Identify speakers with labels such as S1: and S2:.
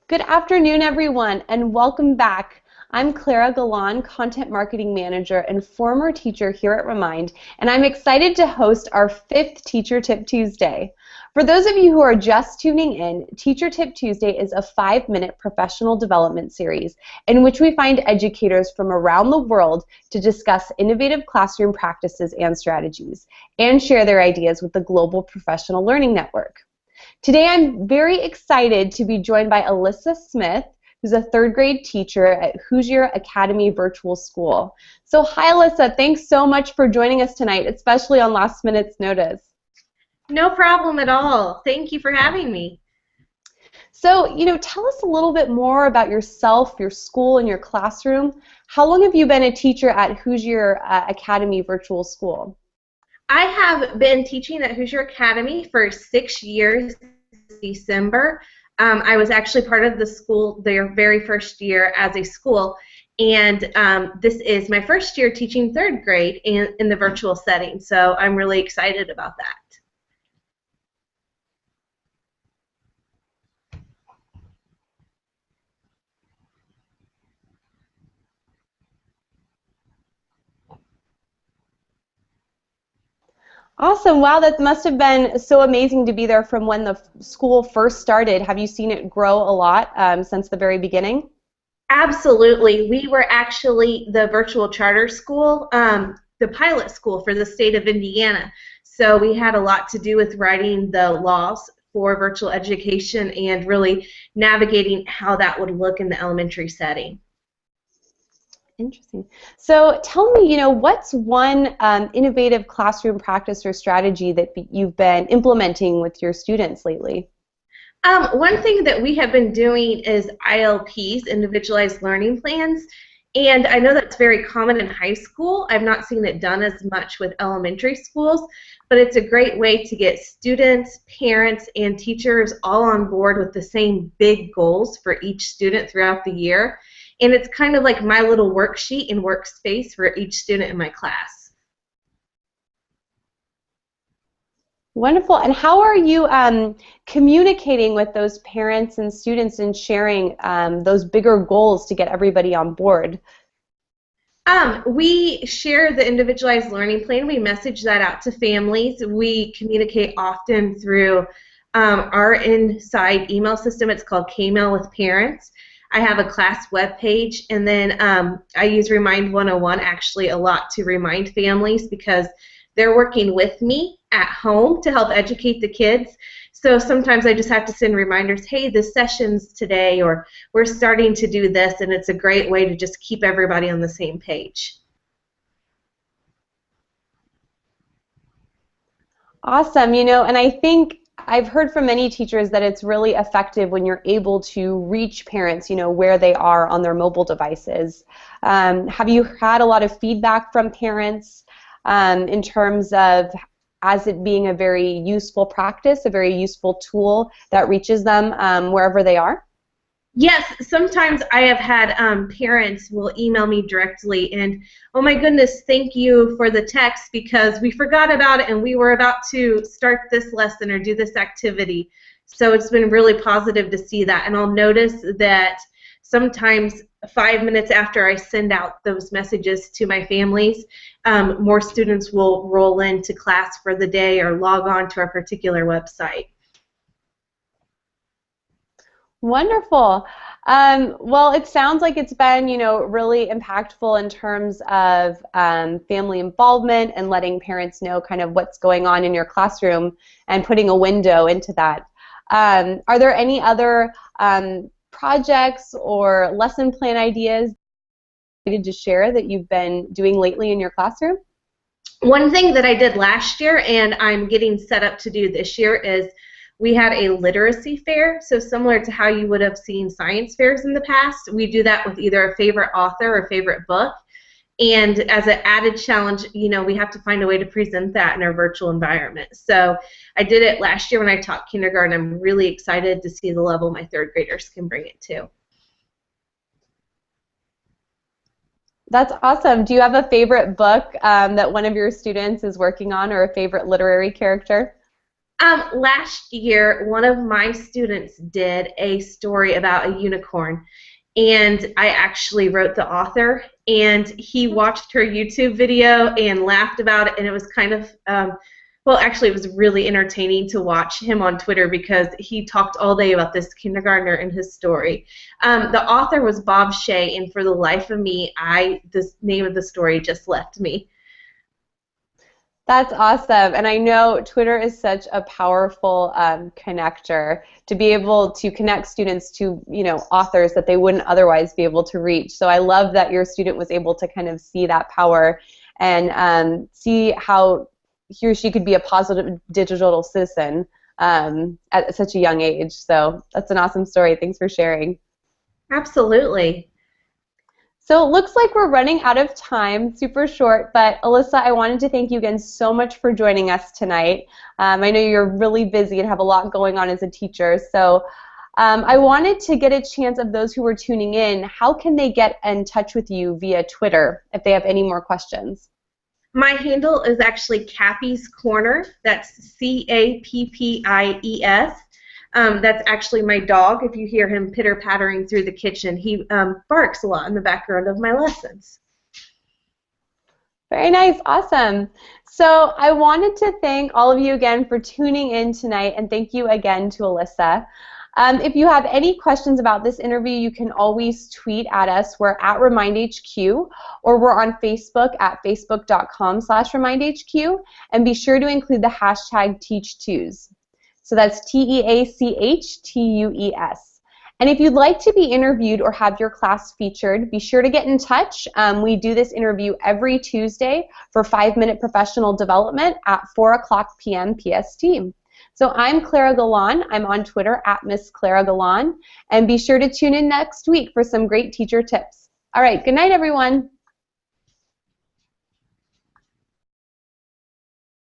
S1: Good afternoon, everyone, and welcome back. I'm Clara Galan, Content Marketing Manager and former teacher here at Remind, and I'm excited to host our 5th Teacher Tip Tuesday. For those of you who are just tuning in, Teacher Tip Tuesday is a 5-minute professional development series in which we find educators from around the world to discuss innovative classroom practices and strategies, and share their ideas with the Global Professional Learning Network. Today I'm very excited to be joined by Alissa Smith, who's a 3rd grade teacher at Hoosier Academy Virtual School. So hi Alissa, thanks so much for joining us tonight, especially on last minute's notice.
S2: No problem at all. Thank you for having me.
S1: So, tell us a little bit more about yourself, your school, and your classroom. How long have you been a teacher at Hoosier Academy Virtual School?
S2: I have been teaching at Hoosier Academy for 6 years this December. I was actually part of the school their very first year as a school, and this is my first year teaching 3rd grade in the virtual setting, so I'm really excited about that.
S1: Awesome. Wow, that must have been so amazing to be there from when the school first started. Have you seen it grow a lot since the very beginning?
S2: Absolutely. We were actually the virtual charter school, the pilot school for the state of Indiana. So we had a lot to do with writing the laws for virtual education and really navigating how that would look in the elementary setting.
S1: Interesting. So tell me, what's one innovative classroom practice or strategy that you've been implementing with your students lately?
S2: One thing that we have been doing is ILPs, individualized learning plans, and I know that's very common in high school. I've not seen it done as much with elementary schools, but it's a great way to get students, parents, and teachers all on board with the same big goals for each student throughout the year. And it's kind of like my little worksheet and workspace for each student in my class.
S1: Wonderful. And how are you communicating with those parents and students and sharing those bigger goals to get everybody on board?
S2: We share the individualized learning plan. We message that out to families. We communicate often through our inside email system. It's called K-Mail with Parents. I have a class webpage, and then I use Remind 101 actually a lot to remind families because they're working with me at home to help educate the kids. So sometimes I just have to send reminders, hey, this session's today, or we're starting to do this, and it's a great way to just keep everybody on the same page.
S1: Awesome. And I think I've heard from many teachers that it's really effective when you're able to reach parents, where they are on their mobile devices. Have you had a lot of feedback from parents in terms of as it being a very useful practice, a very useful tool that reaches them wherever they are?
S2: Yes, sometimes I have had parents will email me directly and, oh my goodness, thank you for the text because we forgot about it and we were about to start this lesson or do this activity. So it's been really positive to see that. And I'll notice that sometimes 5 minutes after I send out those messages to my families, more students will roll into class for the day or log on to our particular website.
S1: Wonderful. Well, it sounds like it's been, really impactful in terms of family involvement and letting parents know kind of what's going on in your classroom and putting a window into that. Are there any other projects or lesson plan ideas to share that you've been doing lately in your classroom?
S2: One thing that I did last year and I'm getting set up to do this year is we had a literacy fair, so similar to how you would have seen science fairs in the past, we do that with either a favorite author or favorite book. And as an added challenge, we have to find a way to present that in our virtual environment. So I did it last year when I taught kindergarten. I'm really excited to see the level my 3rd graders can bring it to.
S1: That's awesome. Do you have a favorite book that one of your students is working on or a favorite literary character?
S2: Last year, one of my students did a story about a unicorn, and I actually wrote the author, and he watched her YouTube video and laughed about it, and it was kind of, well, actually, it was really entertaining to watch him on Twitter because he talked all day about this kindergartner and his story. The author was Bob Shea, and for the life of me, the name of the story just left me.
S1: That's awesome, and I know Twitter is such a powerful connector to be able to connect students to, authors that they wouldn't otherwise be able to reach. So I love that your student was able to kind of see that power and see how he or she could be a positive digital citizen at such a young age. So that's an awesome story. Thanks for sharing.
S2: Absolutely.
S1: So it looks like we're running out of time, super short, but Alissa, I wanted to thank you again so much for joining us tonight. I know you're really busy and have a lot going on as a teacher, so I wanted to get a chance of those who were tuning in, how can they get in touch with you via Twitter if they have any more questions?
S2: My handle is actually Cappy's Corner. That's Cappies. That's actually my dog. If you hear him pitter-pattering through the kitchen, he barks a lot in the background of my lessons.
S1: Very nice. Awesome. So I wanted to thank all of you again for tuning in tonight, and thank you again to Alissa. If you have any questions about this interview, you can always tweet at us. We're at RemindHQ, or we're on Facebook at facebook.com/RemindHQ, and be sure to include the hashtag #TeachTues. So that's TeachTues. And if you'd like to be interviewed or have your class featured, be sure to get in touch. We do this interview every Tuesday for 5-minute professional development at 4:00 p.m. PST. So I'm Clara Galan. I'm on Twitter at Miss Clara Galan. And be sure to tune in next week for some great teacher tips. All right, good night, everyone.